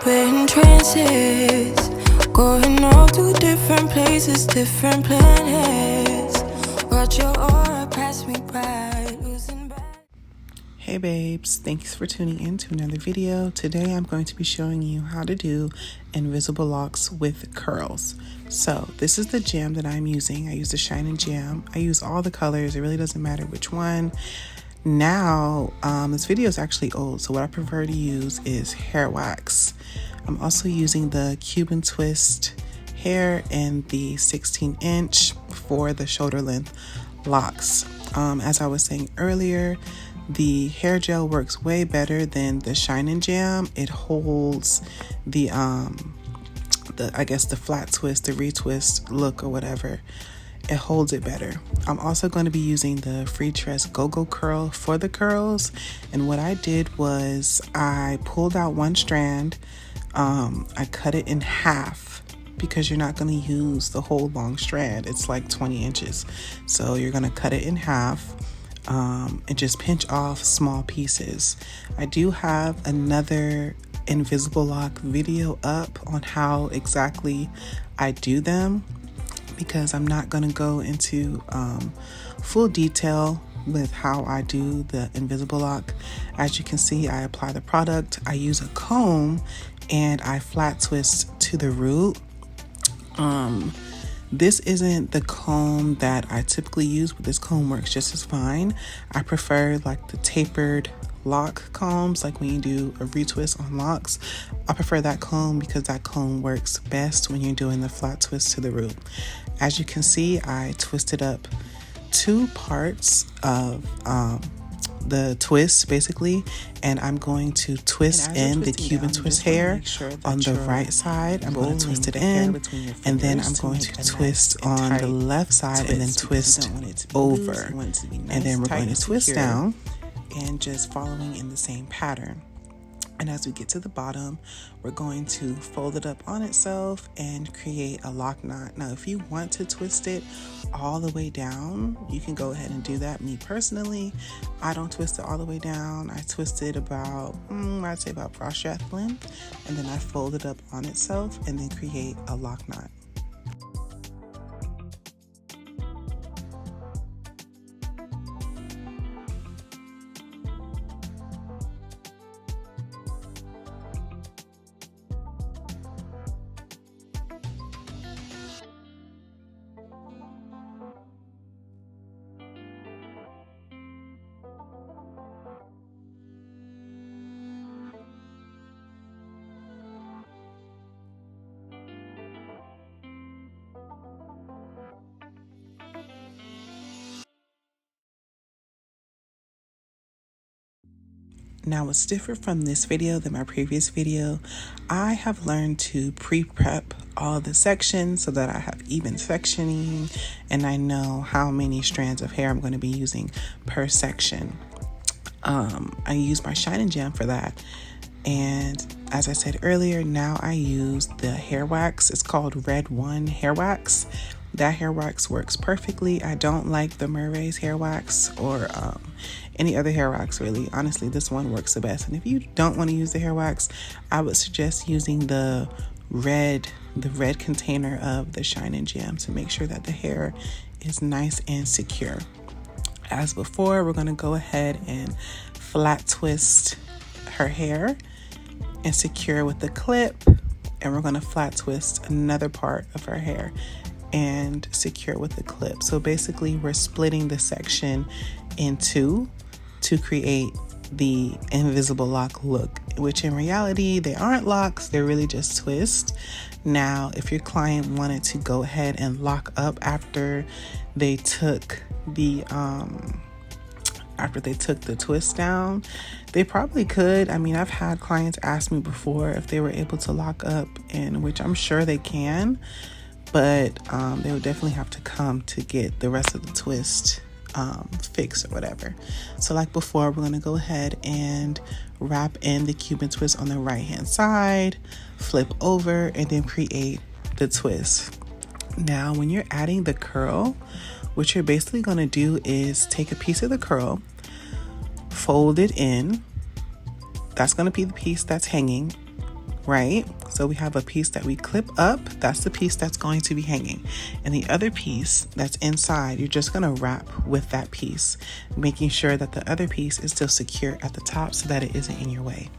in trances, going off to different places, different planets. Watch your aura pass me by, losing back. Hey babes, thanks for tuning in to another video. Today I'm going to be showing you how to do invisible locks with curls. So this is the jam that I'm using. I use the Shine and Jam. I use all the colors. It really doesn't matter which one. Now, this video is actually old, so what I prefer to use is hair wax. I'm also using the Cuban Twist hair and the 16-inch for the shoulder length locks. As I was saying earlier, the hair gel works way better than the Shine and Jam. It holds the flat twist, the retwist look or whatever. It holds it better. I'm also going to be using the Freetress Gogo curl for the curls. And what I did was I pulled out one strand. I cut it in half because you're not going to use the whole long strand. It's like 20 inches. So you're going to cut it in half and just pinch off small pieces. I do have another invisible lock video up on how exactly I do them, because I'm not going to go into full detail with how I do the invisible lock. As you can see, I apply the product, I use a comb, and I flat twist to the root. This isn't the comb that I typically use, but this comb works just as fine. I prefer like the tapered lock combs, like when you do a retwist on locks. I prefer that comb because that comb works best when you're doing the flat twist to the root. As you can see, I twisted up two parts of the twist basically, and I'm going to twist in the Cuban Twist hair on the right side. I'm going to twist it in, and then I'm going to twist on the left side and then twist over, and then we're going to twist down and just following in the same pattern. And as we get to the bottom, we're going to fold it up on itself and create a lock knot. Now, if you want to twist it all the way down, you can go ahead and do that. Me personally, I don't twist it all the way down. I twist it about, I'd say about bra strap length, and then I fold it up on itself and then create a lock knot. Now, what's different from this video than my previous video, I have learned to pre-prep all the sections so that I have even sectioning and I know how many strands of hair I'm going to be using per section. I use my Shine and Jam for that. And as I said earlier, now I use the hair wax. It's called Red One hair wax. That hair wax works perfectly. I don't like the Murray's hair wax or any other hair wax really. Honestly, this one works the best. And if you don't want to use the hair wax, I would suggest using the red container of the Shine and Jam to make sure that the hair is nice and secure. As before, we're going to go ahead and flat twist her hair and secure with the clip, and we're going to flat twist another part of her hair and secure with the clip. So basically we're splitting the section in two to create the invisible lock look, which in reality they aren't locks, they're really just twists. Now, if your client wanted to go ahead and lock up after they took the twist down, they probably could. I mean, I've had clients ask me before if they were able to lock up, in which I'm sure they can, but they would definitely have to come to get the rest of the twist fixed or whatever. So like before, we're going to go ahead and wrap in the Cuban Twist on the right hand side, flip over, and then create the twist. Now, when you're adding the curl, what you're basically going to do is take a piece of the curl, fold it in. That's going to be the piece that's hanging. right? So we have a piece that we clip up. That's the piece that's going to be hanging. And the other piece that's inside, you're just going to wrap with that piece, making sure that the other piece is still secure at the top so that it isn't in your way.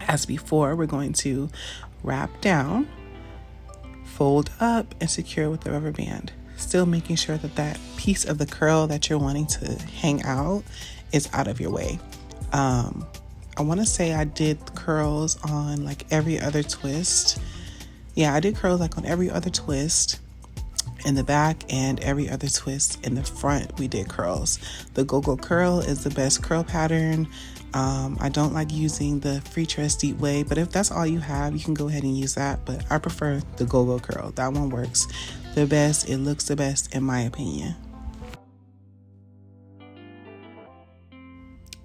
As before, we're going to wrap down, fold up, and secure with the rubber band. Still making sure that that piece of the curl that you're wanting to hang out is out of your way. I want to say I did curls on like every other twist. Yeah, I did curls like on every other twist in the back and every other twist in the front. We did curls. The Gogo curl is the best curl pattern. I don't like using the Freetress deep wave, but if that's all you have, you can go ahead and use that. But I prefer the Gogo curl. That one works the best. It looks the best in my opinion.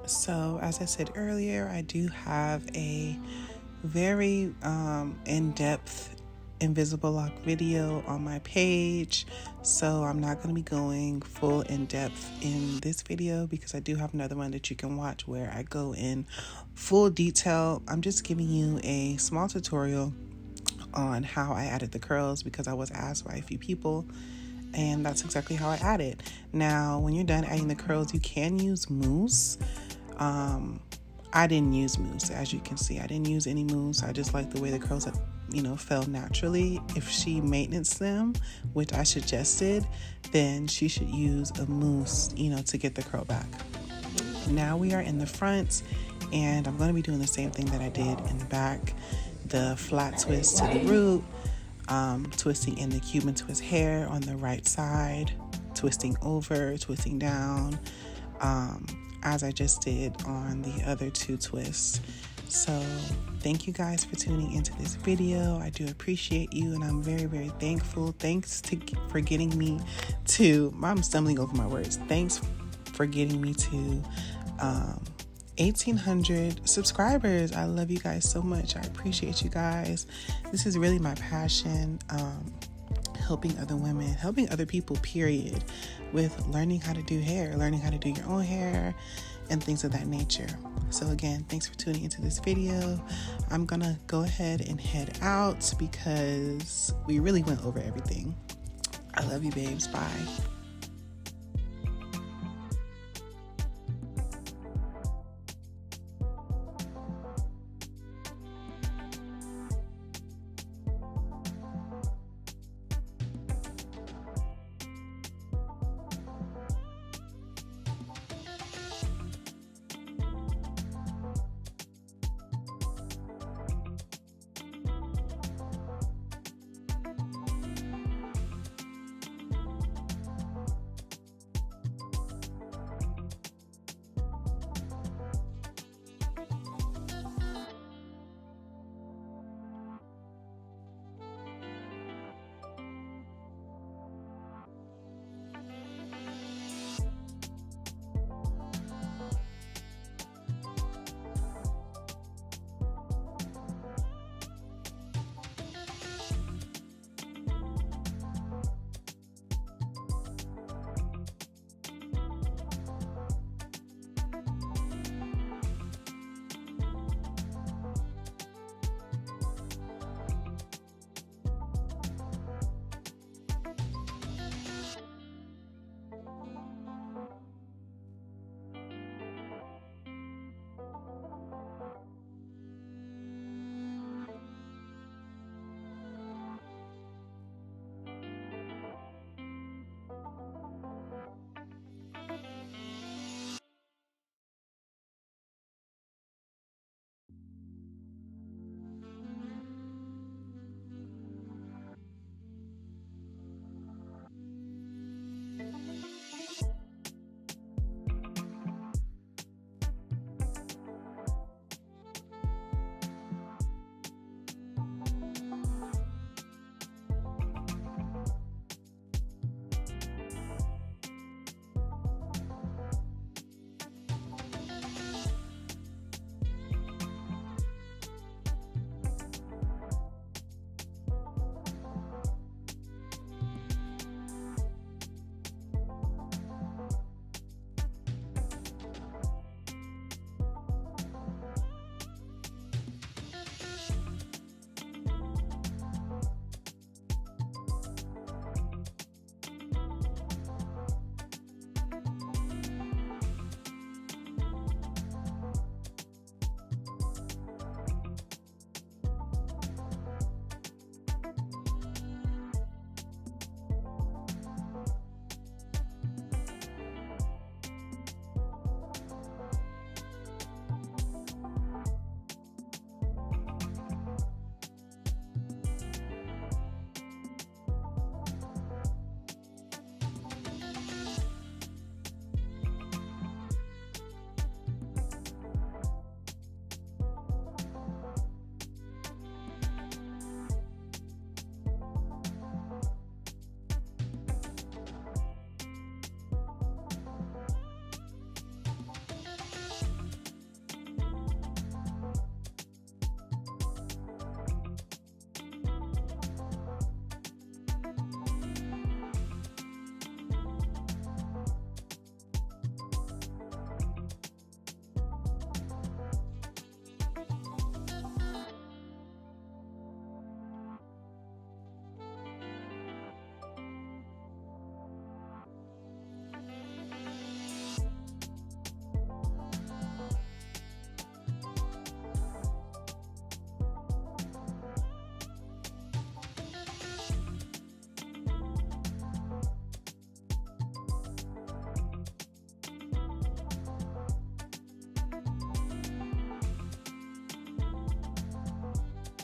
So as I said earlier, I do have a very in-depth invisible lock video on my page, so I'm not going to be going full in-depth in this video because I do have another one that you can watch where I go in full detail. I'm just giving you a small tutorial on how I added the curls because I was asked by a few people, and that's exactly how I added. Now when you're done adding the curls, you can use mousse. I didn't use mousse, as you can see. I didn't use any mousse. I just like the way the curls, fell naturally. If she maintenance them, which I suggested, then she should use a mousse, to get the curl back. Now we are in the front, and I'm going to be doing the same thing that I did in the back. The flat twist to the root, twisting in the Cuban Twist hair on the right side, twisting over, twisting down, as I just did on the other two twists. So thank you guys for tuning into this video. I do appreciate you, and I'm very, very thankful. Thanks for getting me to, I'm stumbling over my words. Thanks for getting me to 1,800 subscribers. I love you guys so much. I appreciate you guys. This is really my passion. Helping other women, helping other people, period, with learning how to do hair, learning how to do your own hair, and things of that nature. So again, thanks for tuning into this video. I'm gonna go ahead and head out because we really went over everything. I love you, babes. Bye.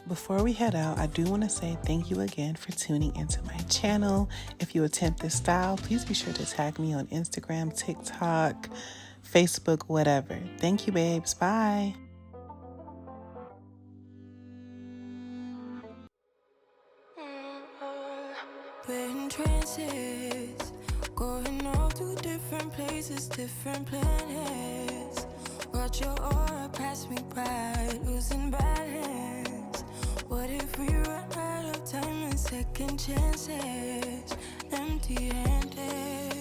Before we head out, I do want to say thank you again for tuning into my channel. If you attempt this style, please be sure to tag me on Instagram, TikTok, Facebook, whatever. Thank you, babes. Bye. We're in trances, going off to different places, different planets. Watch your aura pass me by, losing balance. What if we run out of time and second chances? Empty-handed.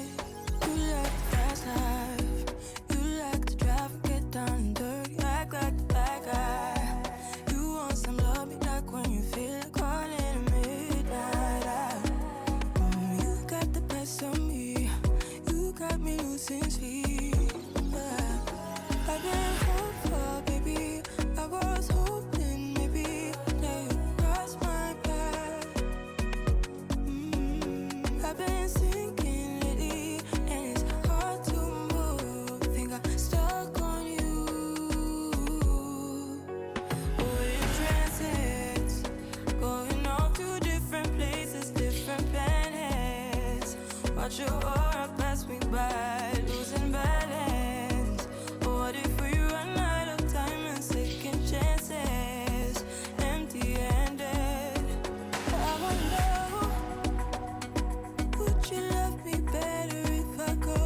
You like the fast life, you like to drive, get down and dirty, act like the bad guy. You want some love, be like when you feel like calling at midnight. You got the best of me, you got me losing sleep. I've been hopeful, baby, I was hoping maybe that you crossed my path. I've been sinking lately, and it's hard to move. Think I'm stuck on you. We're in transits, going off to different places, different planets. Watch your aura pass me by, losing balance. What if we run out of time and second chances? Empty-handed. I wonder, would you love me better if I go?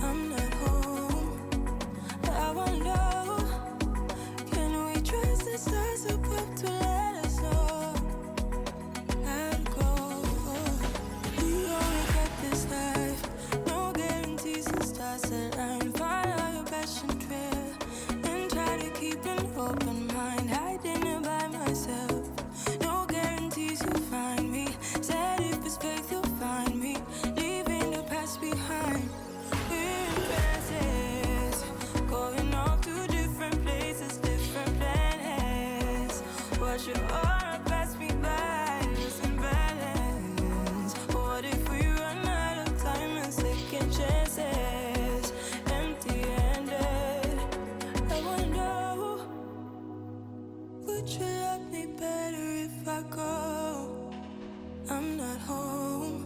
I'm not home. I wonder, can we trust the stars above to let us know? I'd go. We only got this life, no guarantees and stars align. Follow your passion trail and try to keep an open mind. Hiding it by myself, no guarantees you'll find me. Said if it's faith you'll find me, leaving the past behind. We're in trances, going off to different places, different planets. Watch your aura pass me by, losing balance. What if we run out of time and second chances? Empty-handed. I wonder, would you love me better if I go? I'm not home.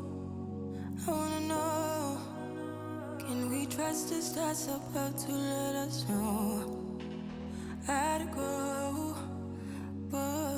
I wanna know, can we trust the stars above to let us know? I'd go, but